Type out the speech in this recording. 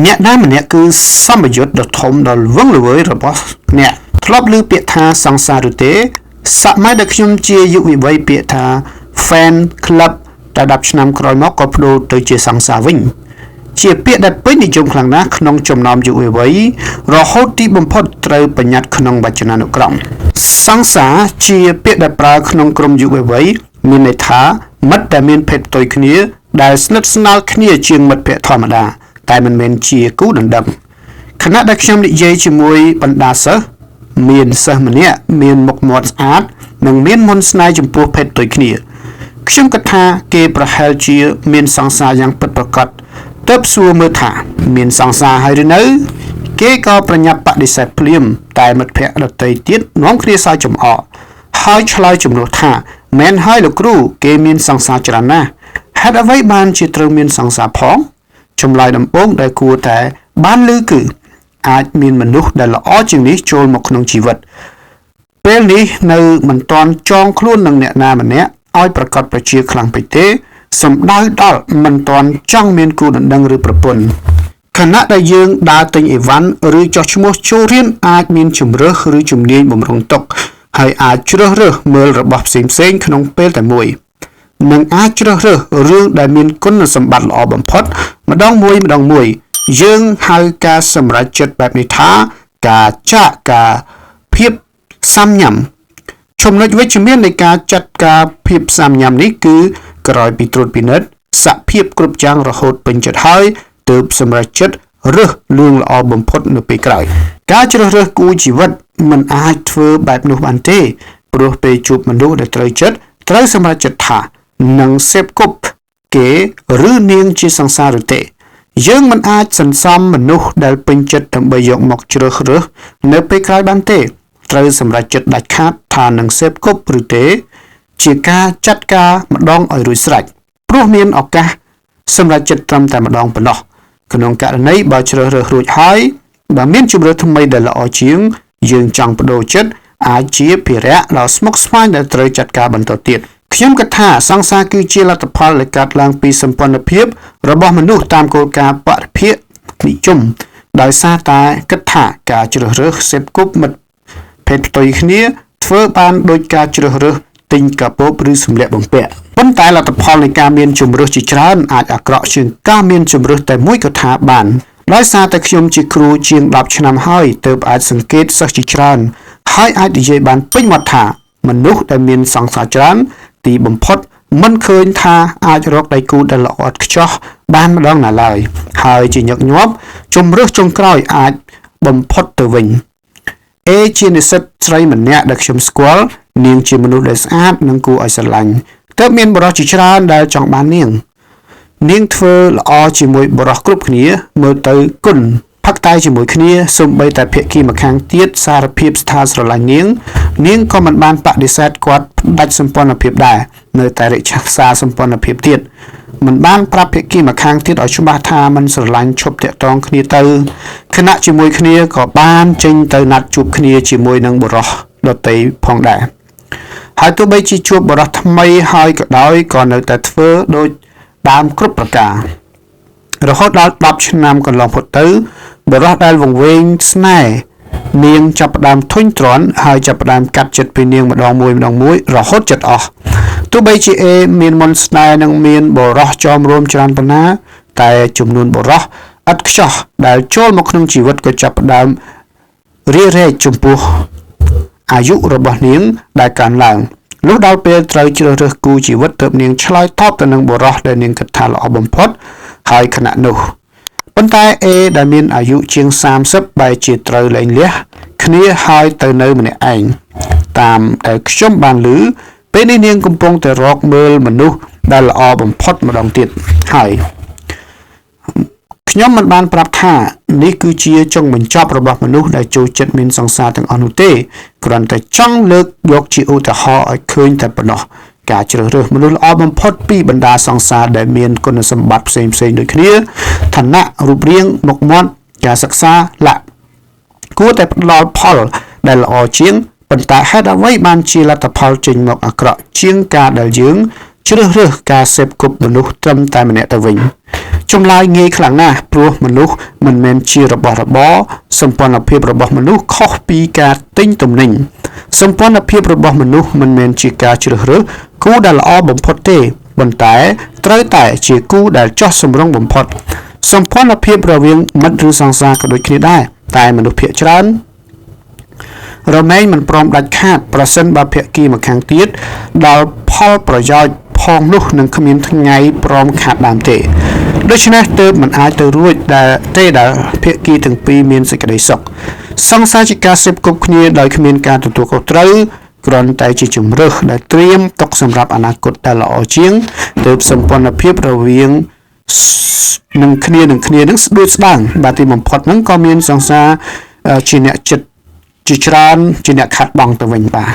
អ្នកណាម្នាក់គឺសម្បយុទ្ធដ៏ធំដ៏វឹងល្វើយរបស់អ្នកធ្លាប់ឮពាក្យថាសង្សារឬទេសម័យដែលខ្ញុំជាយុវវ័យពាក្យថា fan club តែ10ឆ្នាំក្រោយមកក៏ប្ដូរទៅជាសង្សារវិញជាពាក្យដែលពេញនិយមខ្លាំងណាស់ក្នុងចំណោមយុវវ័យរហូតទីបំផុតត្រូវបញ្ញត្តិក្នុងវចនានុក្រមសង្សារជាពាក្យដែលប្រើក្នុងក្រុមយុវវ័យមានន័យថាមិត្តដែលមានភេទផ្ទុយគ្នាដែលស្និទ្ធស្នាលគ្នាជាងមិត្តភក្តិធម្មតាតែមិនមែនជាគូដណ្ដឹងខណៈដែលខ្ញុំនិយាយជាមួយបណ្ដាសិស្សមានសិស្សម្នាក់មានមុខមាត់ស្អាតនិងមានមន្តស្នេហ៍ចំពោះភេទផ្ទុយគ្នាខ្ញុំគិតថាគេប្រហែលជាមានសង្សារយ៉ាងពិតប្រាកដទើបសួរមើលថាមានសង្សារហើយឬនៅគេក៏ប្រញាប់បដិសេធភ្លាមតែមិត្តភក្តិដទៃទៀតនាំគ្នាសើចចំអកហើយឆ្លើយជំនួសថាមែនហើយលោកគ្រូគេមានសង្សារច្រើនណាស់ហេតុអ្វីបានជាត្រូវមានសង្សារផងចម្លើយដំបូងដែលគួរតែបានឮគឺអាចមានមនុស្សដែលល្អជាងនេះចូលមកក្នុងជីវិតពេលនេះនៅមិនទាន់ចងខ្លួននឹងអ្នកណាម្នាក់ឲ្យប្រកបប្រជាខ្លាំងពេកទេសំដៅដល់មិនទាន់ចង់មានគូដណ្ដឹងឬប្រពន្ធខណៈដែលយើងដើរទិញអីវ៉ាន់ឬចោះឈ្មោះចូលរៀនអាចមានជំរើសឬជំនាញបំរុងទុកហើយអាចជ្រើសរើសមើលរបស់ផ្សេងៗក្នុងពេលតែមួយនិងអាចជ្រើសរើសរឿងដែលមានគុណសម្បត្តិល្អបំផុតម្ដងមួយយើងហៅការសម្រេចចិត្តបែបនេះថាការចាក់ការភាពសាំញ៉ាំចំណុចវិជ្ជមាននៃការចាត់ការភាពសាំញ៉ាំនេះគឺក្រោយពីត្រួតពិនិត្យសភាពគ្រប់យ៉ាងរហូតពេញចិត្តហើយទើបសម្រេចចិត្តរើសលឿងល្អបំផុតនៅពេលក្រោយការជ្រើសរើសគូជីវិតមិនអាចធ្វើបែបនោះបានទេព្រោះពេលជួបមនុស្សដែលត្រូវចិត្តត្រូវសម្រេចចិត្តថានឹងសេពគប់គេឬនាងជាសង្សារឬទេយើងមិនអាចសន្សំមនុស្សដែលពេញចិត្តដើម្បីយកមកជ្រើសរើសនៅពេលក្រោយបានទេត្រូវសម្រេចចិត្តដាច់ខាតថានឹងសេពគប់ឬទេជាការចាត់ការម្ដងឲ្យរួចស្រេចព្រោះមានឱកាសសម្រេចចិត្តត្រឹមតែម្ដងប៉ុណ្ណោះក្នុងករណីបើជ្រើសរើសរួចហើយបើមានជម្រើសថ្មីដែលល្អជាងយើងចង់បដូរចិត្តអាចជាភារៈដ៏ស្មុគស្មាញដែលត្រូវចាត់ការបន្តទៀតខ្ញុំគិតថាសង្សារគឺជាលទ្ធផលដែលកើតឡើងពីសម្ព័ន្ធភាពរបស់មនុស្សតាមគោលការណ៍បរិភាគនិយមដោយសារតែគិតថាការជ្រើសរើសសេពគប់មិត្តភេទផ្ទុយគ្នាធ្វើបានដោយការជ្រើសរើសទិញកាបូបឬសម្លៀកបំពាក់ប៉ុន្តែលទ្ធផលនៃការមានជម្រើសជាច្រើនអាចអាក្រក់ជាងការមានជម្រើសតែមួយក៏ថាបានដោយសារតែខ្ញុំជាគ្រូជាង10ឆ្នាំហើយទើបអាចសង្កេតសិស្សជាច្រើនហើយអាចនិយាយបានពេញមាត់ថាមនុស្សដែលមានសង្សារច្រើនទីបំផុតមិនឃើញថាអាចរកដៃគូដែលល្អឥតខ្ចោះបានម្ដងណាឡើយហើយជាញឹកញាប់ជំរើសចុងក្រោយអាចបំផុតទៅវិញជានិស្សិតស្រីម្នាក់ដែលខ្ញុំស្គាល់នាងជាមនុស្សដែលស្អាតនិងគួរឲ្យស្រឡាញ់ទើបមានបរិសុទ្ធជាច្រើនដែលចង់បាននាងធ្វើល្អជាមួយបរិសុទ្ធគ្រប់គ្នាមើលទៅគុណផឹកតែជាមួយគ្នាសូម្បីតែភាគីម្ខាងទៀតសារភាពស្ថាស្រឡាញ់នាងក៏មិនបានបដិសេធគាត់ផ្ដាច់សម្ព័ន្ធភាពដែរនៅតែរក្សាសម្ព័ន្ធភាពទៀតមិនបានប្រាប់ភាគីម្ខាងទៀតឲ្យច្បាស់ថាមិនស្រឡាញ់ឈប់តាក់ទងគ្នាទៅខណៈជាមួយគ្នាក៏បានចេញទៅណាត់ជួបគ្នាជាមួយនឹងបុរសដទៃផងដែរហើយទោះបីជាជួបបុរសថ្មីហើយក៏ដោយក៏នៅតែធ្វើដូចដើមគ្រប់ប្រការរហូតដល់10ឆ្នាំកន្លងផុតទៅបុរសដែលវង្វេងស្នេហ៍នាងចាប់ផ្ដើមធុញទ្រាន់ហើយចាប់ផ្ដើមកាត់ចិត្តពីនាងម្ដងមួយរហូតចិត្តអស់ទោះបីជាមានមន្តស្នេហ៍និងមានបុរសចោមរោមច្រើនប៉ុណ្ណាតែចំនួនបុរសឥតខ្ចោះដែលចូលមកក្នុងជីវិតក៏ចាប់ផ្ដើមរារែកចំពោះអាយុរបស់នាងដែលកើនឡើងលុះដល់ពេលត្រូវជ្រើសរើសគូជីវិតទើបនាងឆ្លើយតបទៅនឹងបុរសដែលនាងគិតថាល្អបំផុតហើយខណៈនោះប៉ុន្តែដែលមានអាយុជាង30បែរជាត្រូវលែងលះគ្នាហើយទៅនៅម្នាក់ឯងតាមដែលខ្ញុំបានឮពេលនេះនាងកំពុងតែរកមើលមនុស្សដែលល្អបំផុតម្ដងទៀតហើយខ្ញុំមិនបានប្រាប់ថានេះគឺជាចុងបញ្ចប់របស់មនុស្សដែលចូលចិត្តមានសង្សារទាំងអស់នោះទេគ្រាន់តែចង់លើកយកជាឧទាហរណ៍ឲ្យឃើញតែប៉ុណ្ណោះការជ្រើសរើសមនុស្សល្អបំផុតពីបណ្ដាសង្សារដែលមានគុណសម្បត្តិផ្សេងៗដូចគ្នាឋានៈរូបរាងមុខមាត់ការសិក្សាគួរតែផ្ដល់ផលដែលល្អជាងប៉ុន្តែហេតុអ្វីបានជាលទ្ធផលចេញមកអាក្រក់ជាងការដែលយើង ជ្រើសរើសការសេពគប់មនុស្សត្រឹមតែម្នាក់ទៅវិញចម្លើយងាយខ្លាំងណាស់ព្រោះមនុស្សមិនមែនជារបស់របរសម្ព័ន្ធភាពរបស់មនុស្សខុសពីការទិញទំនិញសម្ព័ន្ធភាពរបស់មនុស្សមិនមែនជាការជ្រើសរើសគូដែលល្អបំផុតទេប៉ុន្តែត្រូវតែជាគូដែលចោះសម្រុងបំផុតសម្ព័ន្ធភាពរវាងមិត្តឬសង្សារក៏ដូចគ្នាដែរតែមនុស្សភាគច្រើនរមែងមិនព្រមដាច់ខាតប្រសិនបើភាគីម្ខាងទៀតដល់ផលប្រយោជន៍ផងនោះនឹងគ្មានថ្ងៃព្រមខាតដើមទេដូច្នេះទើបមិនអាចទៅរួចដែលភាគីទាំងពីរមានសេចក្តីសុខសង្សារជាការសេពគប់គ្នាដោយគ្មានការទទួលខុសត្រូវគ្រាន់តែជាជំរើសដែលត្រៀមទុកសម្រាប់អនាគតដែលល្អជាងទើបសម្ព័ន្ធភាពរវាងនឹងគ្នានឹងស្ដួចស្ដាងបាទទីបំផុតហ្នឹងក៏មានសង្សារជាអ្នកចិត្តជាច្រើនជាអ្នកខាត់បងទៅវិញបាទ